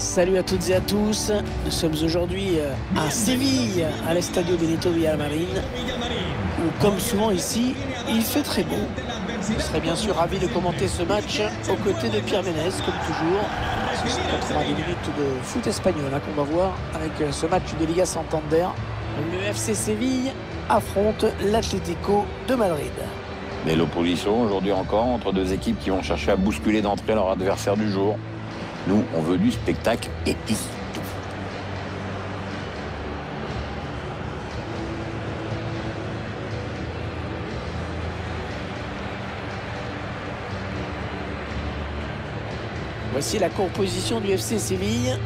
Salut à toutes et à tous, nous sommes aujourd'hui à Séville, à l'Estadio Benito Villamarín, où comme souvent ici, il fait très beau. Je serais bien sûr ravi de commenter ce match aux côtés de Pierre Ménez, comme toujours. Ce sont 90 minutes de foot espagnol qu'on va voir avec ce match de Liga Santander. Le FC Séville affronte l'Atlético de Madrid. Mais l'opposition aujourd'hui encore entre deux équipes qui vont chercher à bousculer d'entrée leur adversaire du jour. Nous, on veut du spectacle et puis tout. Voici la composition du FC Séville.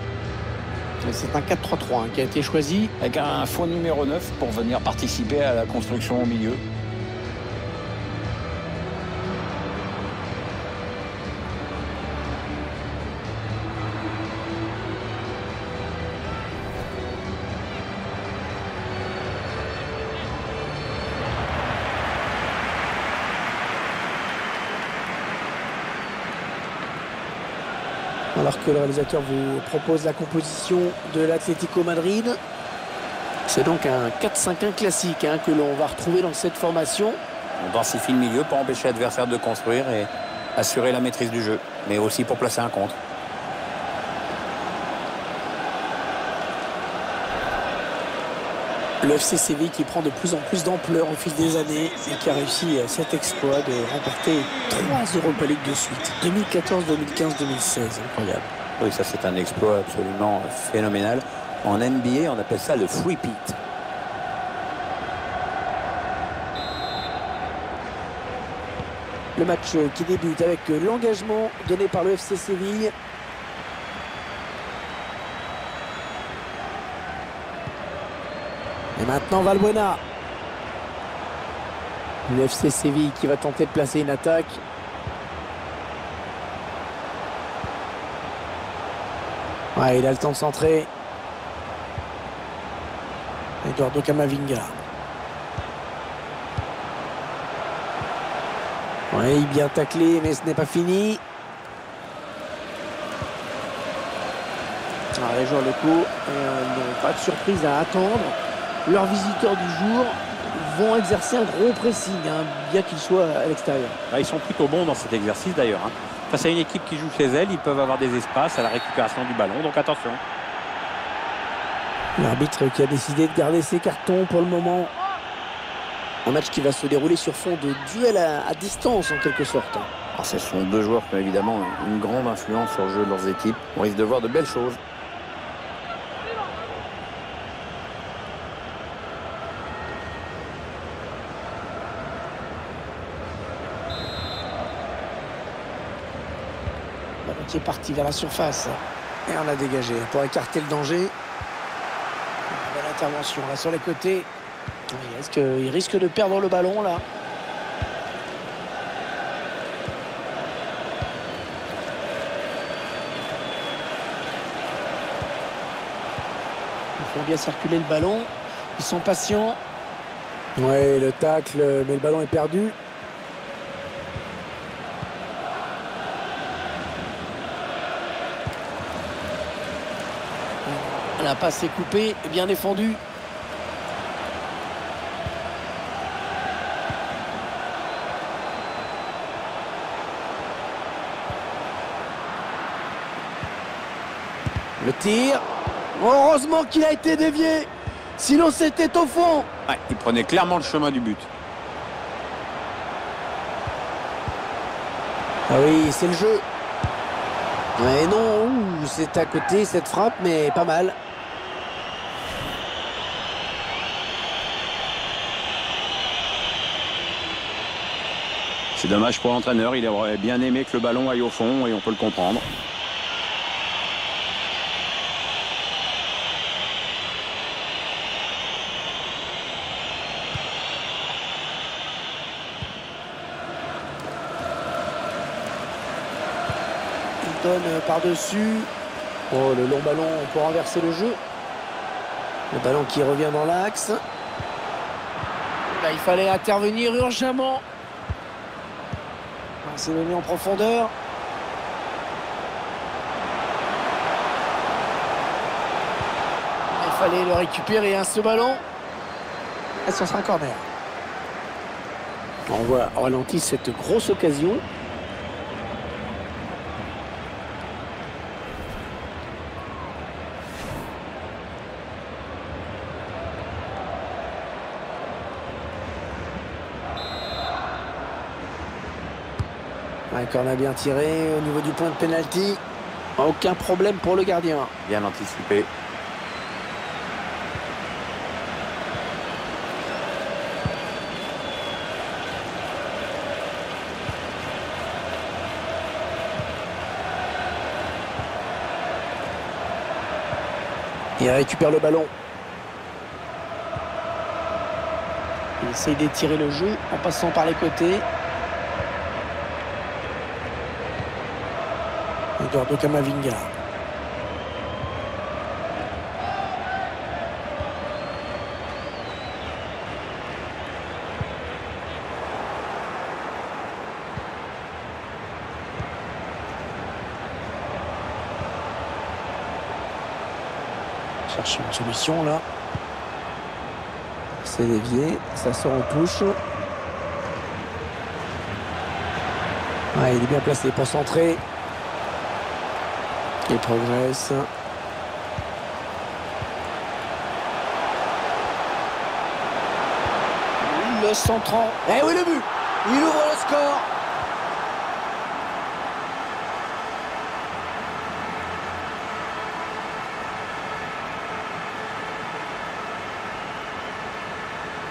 C'est un 4-3-3 qui a été choisi. Avec un faux numéro 9 pour venir participer à la construction au milieu. Alors que le réalisateur vous propose la composition de l'Atlético Madrid. C'est donc un 4-5-1 classique que l'on va retrouver dans cette formation. On densifie le milieu pour empêcher l'adversaire de construire et assurer la maîtrise du jeu, mais aussi pour placer un contre. Le FC Séville qui prend de plus en plus d'ampleur au fil des années et qui a réussi cet exploit de remporter 3 Europa League de suite. 2014, 2015, 2016. Incroyable. Oui, ça c'est un exploit absolument phénoménal. En NBA, on appelle ça le three-peat. Le match qui débute avec l'engagement donné par le FC Séville. Et maintenant Valbuena. Le FC Séville qui va tenter de placer une attaque. Ouais, il a le temps de centrer. Eduardo Camavinga. Ouais, bien taclé, mais ce n'est pas fini. Les joueurs locaux n'ont pas de surprise à attendre. Leurs visiteurs du jour vont exercer un gros pressing, bien qu'ils soient à l'extérieur. Ils sont plutôt bons dans cet exercice d'ailleurs. Face à une équipe qui joue chez elle, ils peuvent avoir des espaces à la récupération du ballon, donc attention. L'arbitre qui a décidé de garder ses cartons pour le moment. Un match qui va se dérouler sur fond de duel à distance en quelque sorte. Alors, ce sont deux joueurs qui ont évidemment une grande influence sur le jeu de leurs équipes. On risque de voir de belles choses. Qui est parti vers la surface et on a dégagé pour écarter le danger. Belle intervention là sur les côtés. Est-ce qu'il risque de perdre le ballon là? Ils font bien circuler le ballon, ils sont patients. Ouais, le tacle, mais le ballon est perdu. La passe est coupée, bien défendue. Le tir. Heureusement qu'il a été dévié. Sinon c'était au fond. Ouais, il prenait clairement le chemin du but. Ah oui, c'est le jeu. Ouais, non, c'est à côté cette frappe, mais pas mal. C'est dommage pour l'entraîneur, il aurait bien aimé que le ballon aille au fond et on peut le comprendre. Il donne par-dessus. Oh, le long ballon pour renverser le jeu. Le ballon qui revient dans l'axe. Là, il fallait intervenir urgemment. C'est donné en profondeur. fallait le récupérer, hein, ce ballon. Et ça sera un corner. On voit au ralenti cette grosse occasion. Un corner bien tiré au niveau du point de pénalty. Aucun problème pour le gardien. Bien anticipé. Il récupère le ballon. Il essaye d'étirer le jeu en passant par les côtés. Eduardo Camavinga. Cherche une solution là. C'est dévié, ça sort en touche. Ah, il est bien placé pour centrer. Il progresse. Le centrant. Eh oui, le but. Il ouvre le score.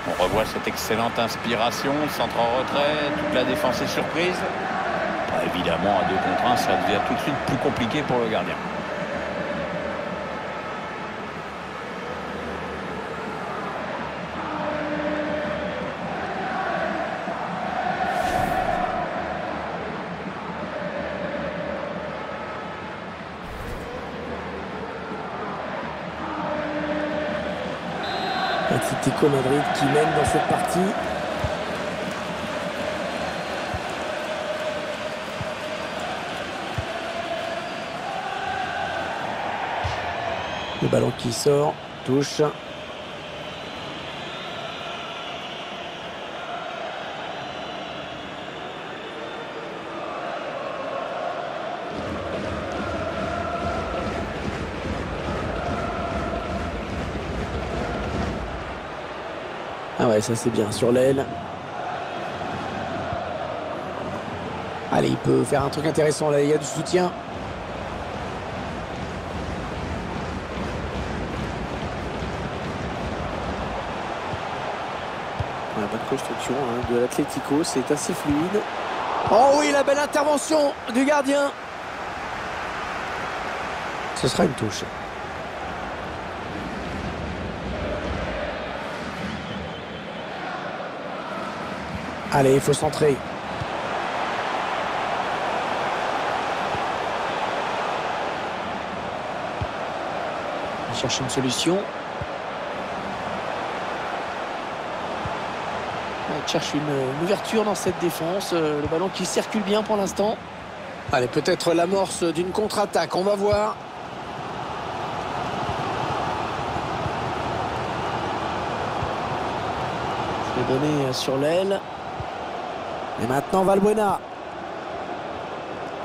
On revoit cette excellente inspiration, centre en retrait, toute la défense est surprise. Évidemment, à 2 contre 1, ça devient tout de suite plus compliqué pour le gardien. Atlético Madrid qui mène dans cette partie. Le ballon qui sort, touche. Ah ouais, ça c'est bien sur l'aile. Allez, il peut faire un truc intéressant là, il y a du soutien. La bonne construction hein, de l'Atlético, c'est assez fluide. Oh oui, la belle intervention du gardien. Ce sera une touche. Allez, il faut centrer. On cherche une solution. On cherche une ouverture dans cette défense. Le ballon qui circule bien pour l'instant. Allez, peut-être l'amorce d'une contre-attaque. On va voir. C'est donné sur l'aile. Et maintenant Valbuena.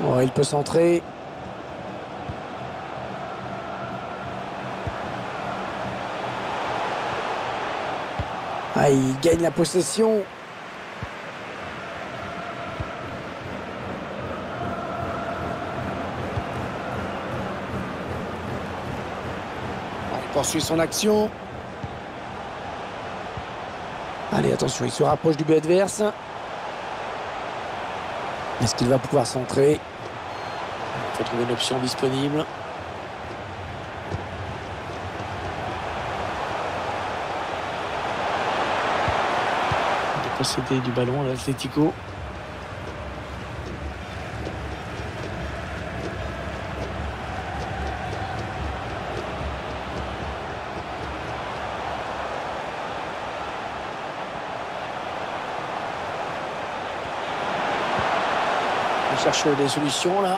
Oh, il peut centrer. Ah, il gagne la possession. Il poursuit son action. Allez, attention, il se rapproche du but adverse. Est-ce qu'il va pouvoir centrer? Il faut trouver une option disponible. Dépossédé du ballon à l'Atlético. On cherche des solutions là.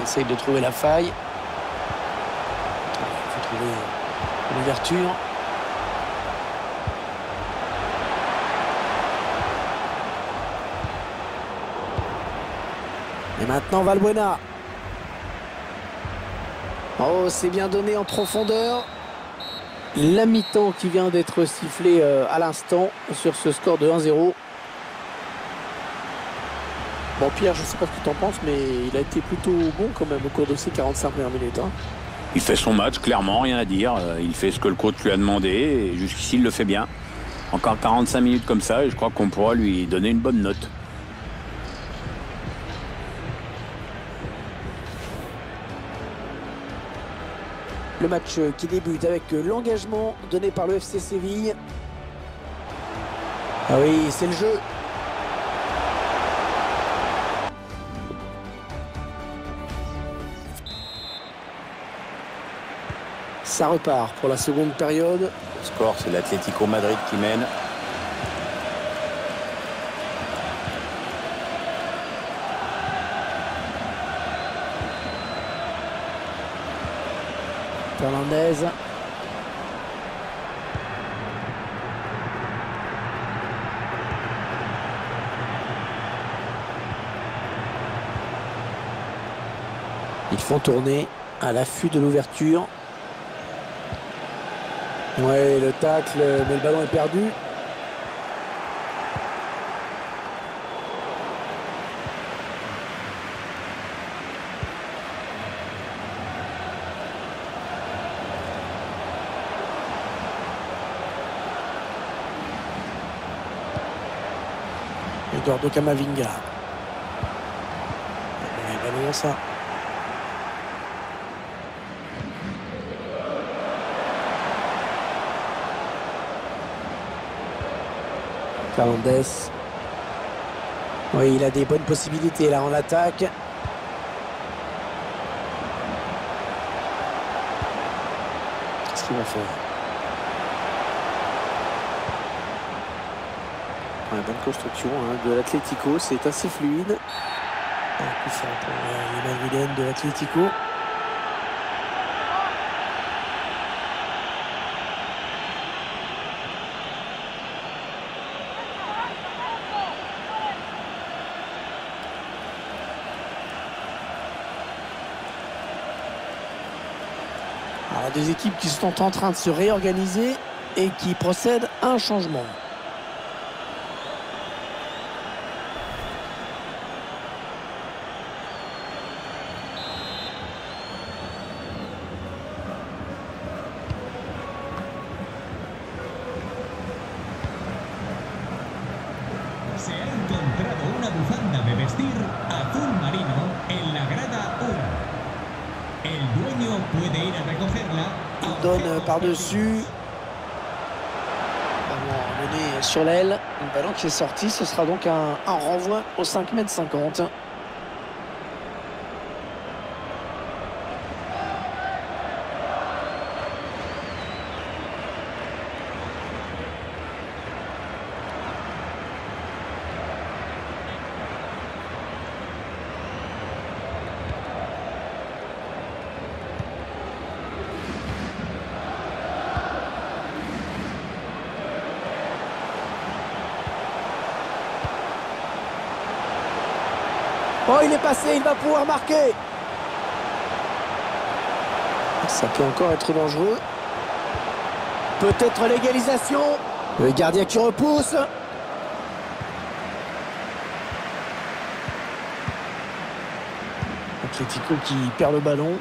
essaye de trouver la faille. Il faut trouver l'ouverture. Et maintenant Valbuena. Oh, c'est bien donné en profondeur. La mi-temps qui vient d'être sifflée à l'instant sur ce score de 1-0. Bon, Pierre, je ne sais pas ce que tu en penses, mais il a été plutôt bon quand même au cours de ces 45 premières minutes. Hein. Il fait son match, clairement, rien à dire. Il fait ce que le coach lui a demandé et jusqu'ici, il le fait bien. Encore 45 minutes comme ça et je crois qu'on pourra lui donner une bonne note. Le match qui débute avec l'engagement donné par le FC Séville. Ah oui, c'est le jeu. Ça repart pour la seconde période. Le score, c'est l'Atlético Madrid qui mène. Fernandez. Ils font tourner à l'affût de l'ouverture. Ouais, le tacle, mais le ballon est perdu. Eduardo Camavinga. Le ballon ça. Fernandez. Oui, il a des bonnes possibilités là en attaque. Qu'est-ce qu'il va faire? Ouais, bonne construction hein, de l'Atlético, c'est assez fluide. Un coup franc pour les mains vilaines de l'Atlético. Alors, des équipes qui sont en train de se réorganiser et qui procèdent à un changement. Se ha encontrado una bufanda de vestir azul marino en la grada 1. El dueño puede ir a recogerla. Il donne par-dessus. Ballon mené sur l'aile. Le ballon qui est sorti, ce sera donc un renvoi au 5,50 m. Oh, il est passé, il va pouvoir marquer. Ça peut encore être dangereux. Peut-être l'égalisation. Le gardien qui repousse. Atlético qui perd le ballon.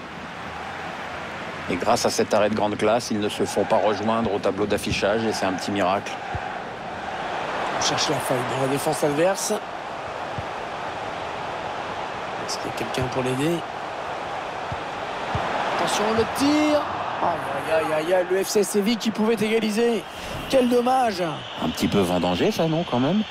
Et grâce à cet arrêt de grande classe, ils ne se font pas rejoindre au tableau d'affichage et c'est un petit miracle. On cherche la faille dans la défense adverse. Est-ce qu'il y a quelqu'un pour l'aider? Attention, le tir. Aïe, aïe, aïe, aïe, le FC Séville qui pouvait égaliser. Quel dommage. Un petit peu vendangé, ça, non, quand même?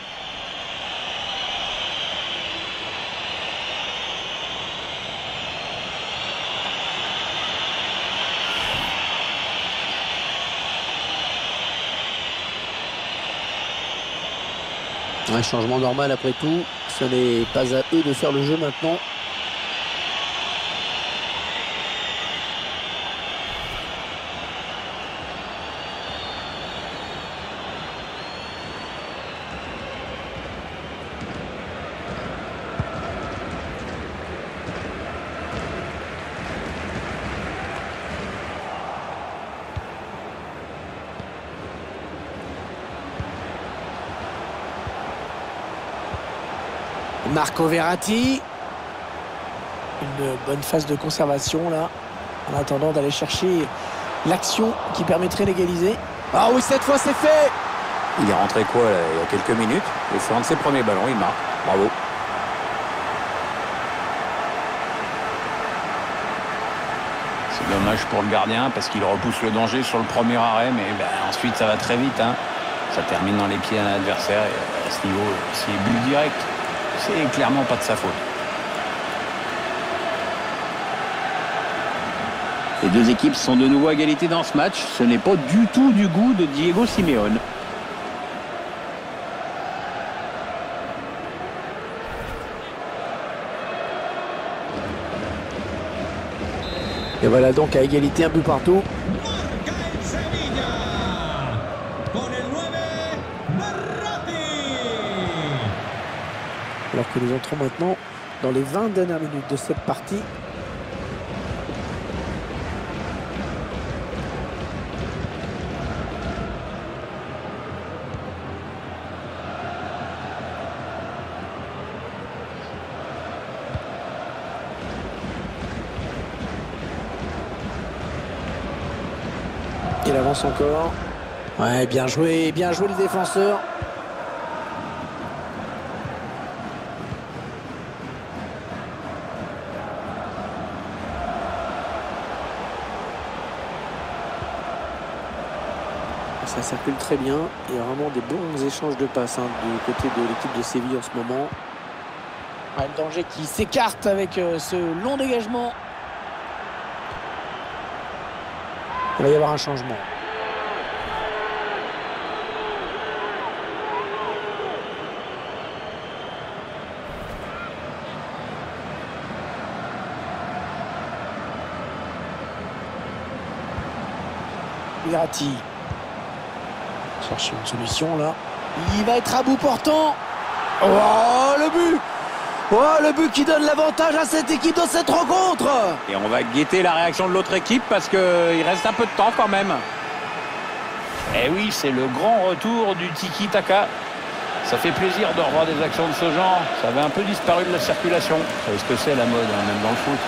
Un changement normal après tout. Ce n'est pas à eux de faire le jeu maintenant. Marco Verratti. Une bonne phase de conservation là, en attendant d'aller chercher l'action qui permettrait d'égaliser. Ah oui, cette fois c'est fait. Il est rentré quoi là, il y a quelques minutes. Et c'est un de ses premiers ballons, il marque. Bravo. C'est dommage pour le gardien parce qu'il repousse le danger sur le premier arrêt, mais ensuite ça va très vite. Ça termine dans les pieds d'un adversaire et à ce niveau, c'est but direct. C'est clairement pas de sa faute. Les deux équipes sont de nouveau à égalité dans ce match. Ce n'est pas du tout du goût de Diego Simeone. Et voilà donc à égalité, un but partout. Alors que nous entrons maintenant dans les 20 dernières minutes de cette partie. Il avance encore. Ouais, bien joué le défenseur. Ça circule très bien. Il y a vraiment des bons échanges de passes du côté de l'équipe de Séville en ce moment. Ouais, le danger qui s'écarte avec ce long dégagement. Il va y avoir un changement. Verratti cherche une solution là. Il va être à bout portant. Oh, le but! Oh, le but qui donne l'avantage à cette équipe dans cette rencontre. Et on va guetter la réaction de l'autre équipe parce qu'il reste un peu de temps quand même. Eh oui, c'est le grand retour du tiki-taka. Ça fait plaisir de revoir des actions de ce genre. Ça avait un peu disparu de la circulation. Vous savez ce que c'est la mode, même dans le foot.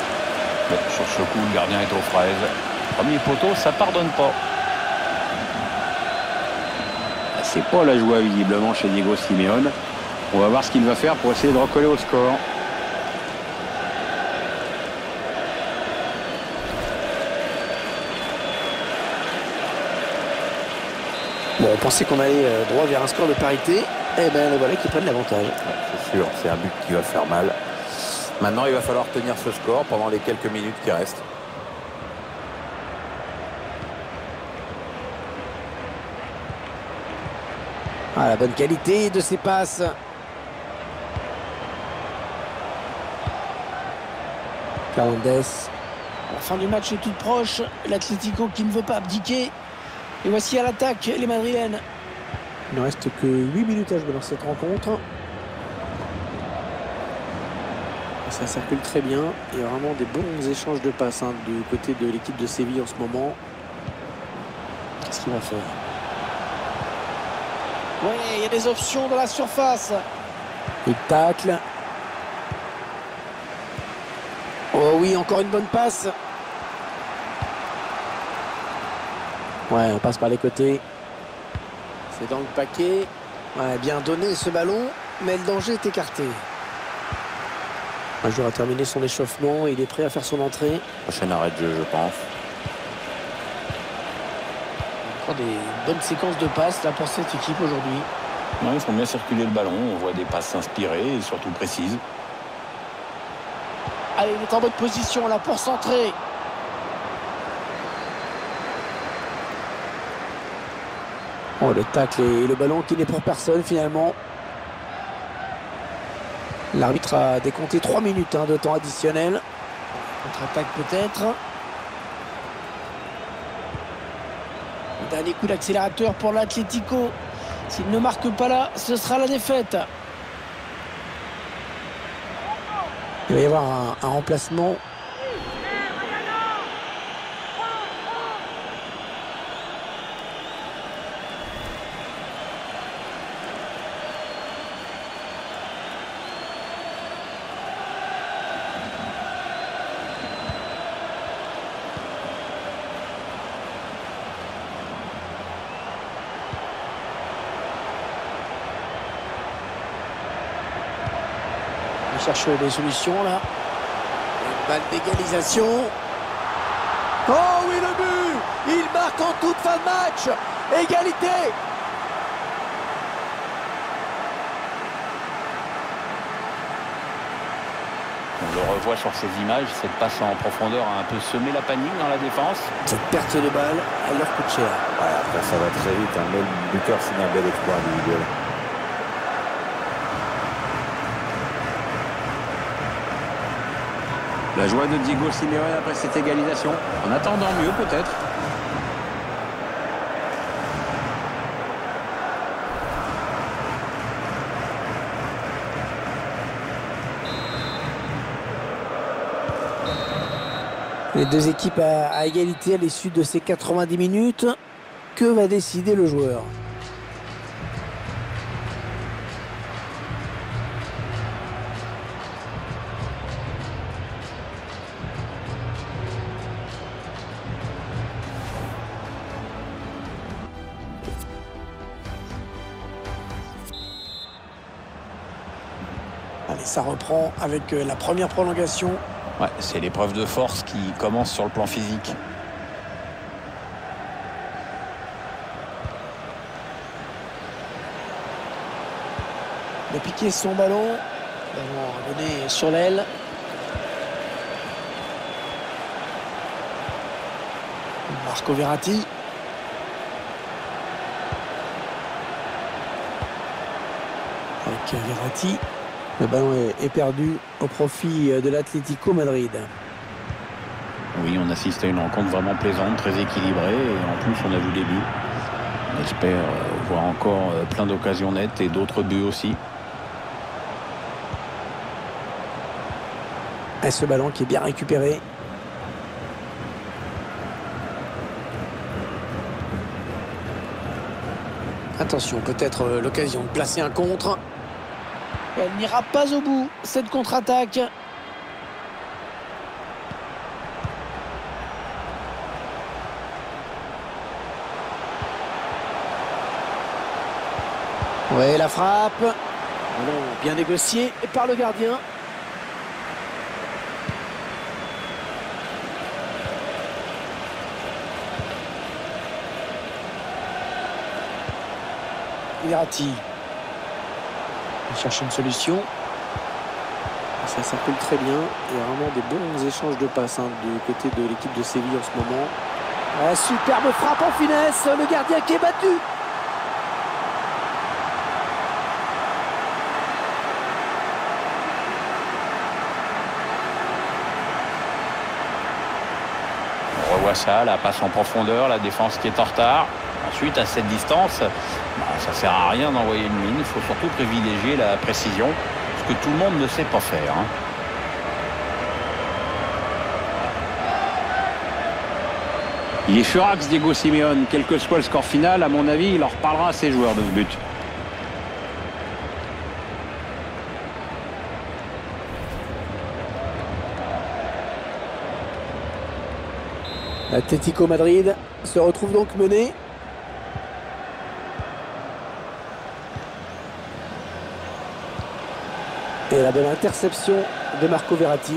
Bon, sur ce coup, le gardien est aux fraises. Premier poteau, ça pardonne pas. C'est pas la joie visiblement chez Diego Simeone. On va voir ce qu'il va faire pour essayer de recoller au score. Bon, on pensait qu'on allait droit vers un score de parité. Eh bien, le voilà qui prennent l'avantage. Ouais, c'est sûr, c'est un but qui va faire mal. Maintenant, il va falloir tenir ce score pendant les quelques minutes qui restent. Ah, la bonne qualité de ses passes. Fernandes. La fin du match est toute proche. L'Atlético qui ne veut pas abdiquer. Et voici à l'attaque les Madrilènes. Il ne reste que 8 minutes à jouer dans cette rencontre. Ça circule très bien. Il y a vraiment des bons échanges de passes du côté de l'équipe de Séville en ce moment. Qu'est-ce qu'il va faire? Oui, il y a des options dans la surface. Il tacle. Oh oui, encore une bonne passe. Ouais, on passe par les côtés. C'est dans le paquet. Ouais, bien donné ce ballon, mais le danger est écarté. Un joueur a terminé son échauffement et il est prêt à faire son entrée. Prochain arrêt de jeu, je pense. Encore des bonnes séquences de passes là pour cette équipe aujourd'hui. Ouais, ils font bien circuler le ballon. On voit des passes inspirées et surtout précises. Allez, il est en bonne position là pour centrer. Oh, le tacle et le ballon qui n'est pour personne finalement. L'arbitre a décompté 3 minutes de temps additionnel. Contre-attaque peut-être. Dernier coup d'accélérateur pour l'Atlético. S'il ne marque pas là, ce sera la défaite. Il va y avoir un remplacement. cherche des solutions là. Une balle d'égalisation. Oh oui, le but! Il marque en toute fin de match. Égalité. On le revoit sur ces images, cette passe en profondeur a un peu semé la panique dans la défense. Cette perte de balle, elle leur coûte cher. Ouais, après ça va très vite, un bel buteur signe un bel exploit individuel. La joie de Diego Simeone après cette égalisation, en attendant mieux peut-être. Les deux équipes à égalité à l'issue de ces 90 minutes. Que va décider le joueur? Allez, ça reprend avec la première prolongation. Ouais, c'est l'épreuve de force qui commence sur le plan physique. Il a piqué son ballon. Ballon donné sur l'aile. Marco Verratti. Avec Verratti. Le ballon est perdu au profit de l'Atlético Madrid. Oui, on assiste à une rencontre vraiment plaisante, très équilibrée. Et en plus, on a vu des buts. On espère voir encore plein d'occasions nettes et d'autres buts aussi. Et ce ballon qui est bien récupéré. Attention, peut-être l'occasion de placer un contre. Elle n'ira pas au bout, cette contre-attaque. Ouais, la frappe. Ballon bien négocié par le gardien. Verratti. Il cherche une solution. Ça circule très bien. Il y a vraiment des bons échanges de passes du côté de l'équipe de Séville en ce moment. Ouais, superbe frappe en finesse. Le gardien qui est battu. On revoit ça, la passe en profondeur, la défense qui est en retard. Ensuite, à cette distance, ça ne sert à rien d'envoyer une mine. Il faut surtout privilégier la précision, ce que tout le monde ne sait pas faire. Il est furax, Diego Simeone. Quel que soit le score final, à mon avis, il en reparlera à ses joueurs de ce but. L'Atlético Madrid se retrouve donc mené. Et la bonne interception de Marco Verratti.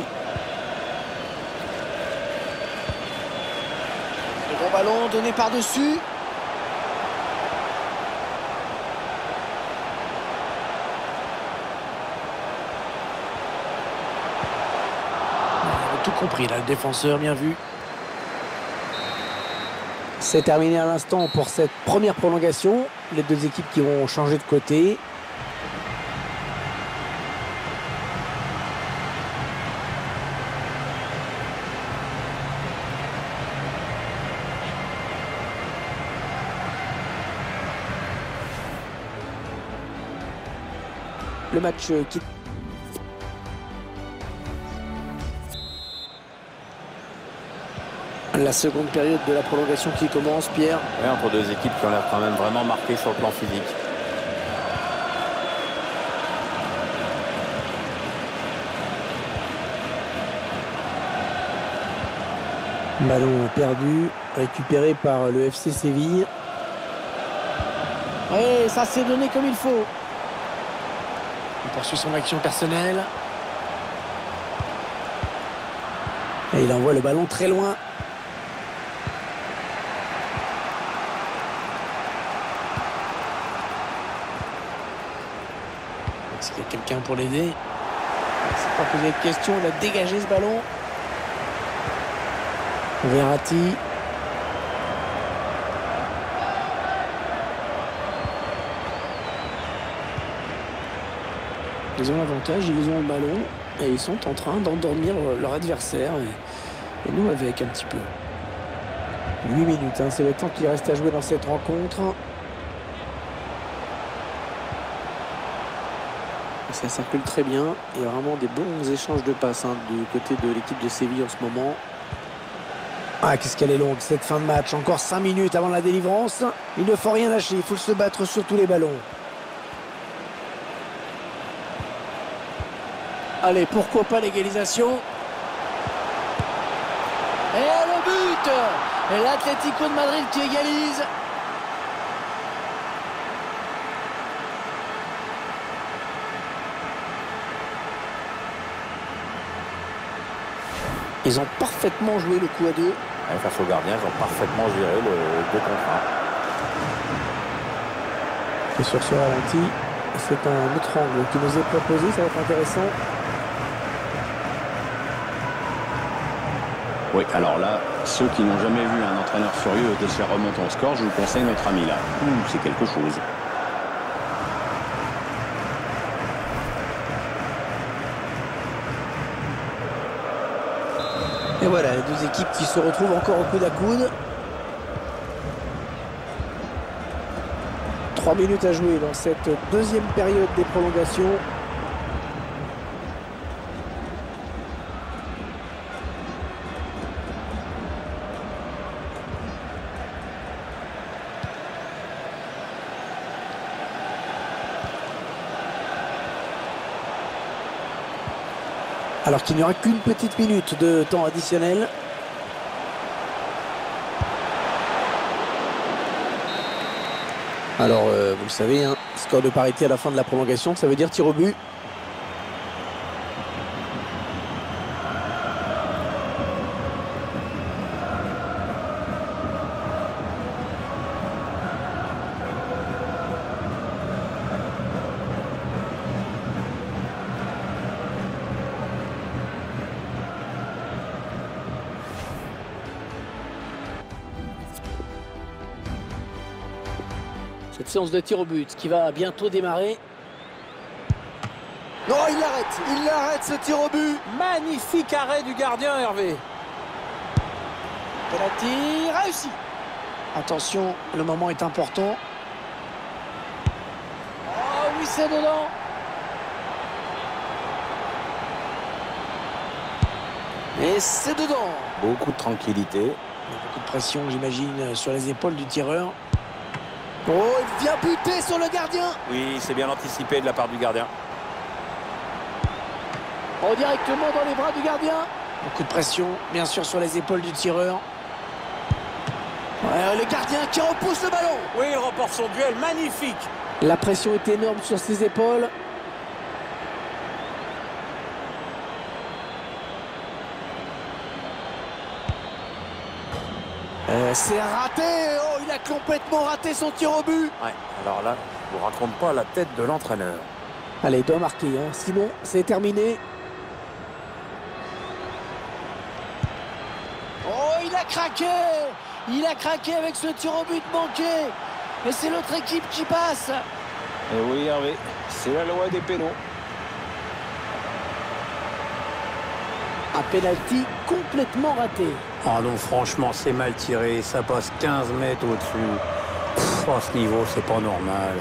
Le gros ballon donné par-dessus. Il a tout compris là, le défenseur, bien vu. C'est terminé à l'instant pour cette première prolongation. Les deux équipes qui vont changer de côté. Le match qui... La seconde période de la prolongation qui commence, Pierre. Ouais, entre deux équipes qui ont l'air quand même vraiment marquées sur le plan physique. Ballon perdu, récupéré par le FC Séville. Oui, ça s'est donné comme il faut. Il poursuit son action personnelle. Et il envoie le ballon très loin. Est-ce qu'il y a quelqu'un pour l'aider? Il ne s'est pas posé de questions, il a dégagé ce ballon. Verratti. Ils ont l'avantage, ils ont le ballon et ils sont en train d'endormir leur adversaire. Et nous avec un petit peu. 8 minutes, hein, c'est le temps qu'il reste à jouer dans cette rencontre. Et ça circule très bien. Il y a vraiment des bons échanges de passes du côté de l'équipe de Séville en ce moment. Ah, qu'est-ce qu'elle est longue cette fin de match. Encore 5 minutes avant la délivrance. Il ne faut rien lâcher, il faut se battre sur tous les ballons. Allez, pourquoi pas l'égalisation? Et le but! Et l'Atlético de Madrid qui égalise. Ils ont parfaitement joué le coup à deux. Face aux gardiens, ils ont parfaitement géré le 2 contre 1. Et sur ce ralenti, c'est un autre angle qui nous est proposé, ça va être intéressant. Oui, alors là, ceux qui n'ont jamais vu un entraîneur furieux de se faire remonter au score, je vous conseille notre ami là. C'est quelque chose. Et voilà, les deux équipes qui se retrouvent encore au coude à coude. 3 minutes à jouer dans cette deuxième période des prolongations. Alors qu'il n'y aura qu'une petite minute de temps additionnel. Alors, vous le savez, hein, score de parité à la fin de la prolongation, ça veut dire tir au but. Cette séance de tir au but qui va bientôt démarrer. Non, il l'arrête ce tir au but. Magnifique arrêt du gardien, Hervé. Penalty réussi. Attention, le moment est important. Oh oui, c'est dedans. Et c'est dedans. Beaucoup de tranquillité. Beaucoup de pression, j'imagine, sur les épaules du tireur. Oh, il vient buter sur le gardien. Oui, c'est bien anticipé de la part du gardien. Oh, directement dans les bras du gardien. Beaucoup de pression, bien sûr, sur les épaules du tireur. Ouais, le gardien qui repousse le ballon. Oui, il remporte son duel, magnifique. La pression est énorme sur ses épaules. C'est raté. Oh, il a complètement raté son tir au but. Ouais, alors là, je vous raconte pas la tête de l'entraîneur. Allez, il doit marquer, hein. Sinon, c'est terminé. Oh, il a craqué. Il a craqué avec ce tir au but manqué. Et c'est l'autre équipe qui passe. Et oui, Hervé, c'est la loi des pénaux. Un penalty complètement raté. Ah non, franchement, c'est mal tiré. Ça passe 15 mètres au-dessus. À ce niveau, c'est pas normal.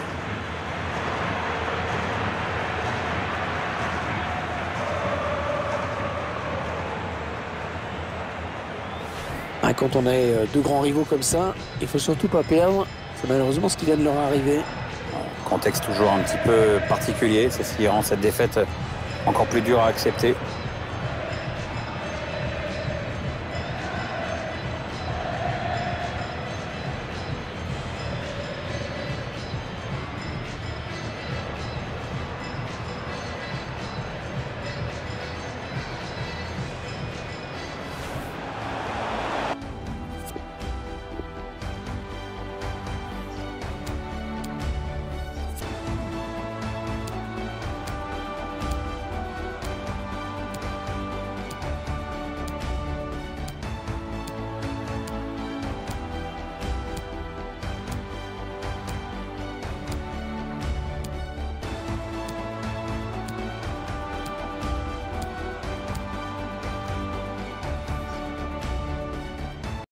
Ah, quand on a deux grands rivaux comme ça, il faut surtout pas perdre. C'est malheureusement ce qui vient de leur arriver. Contexte toujours un petit peu particulier. C'est ce qui rend cette défaite encore plus dure à accepter.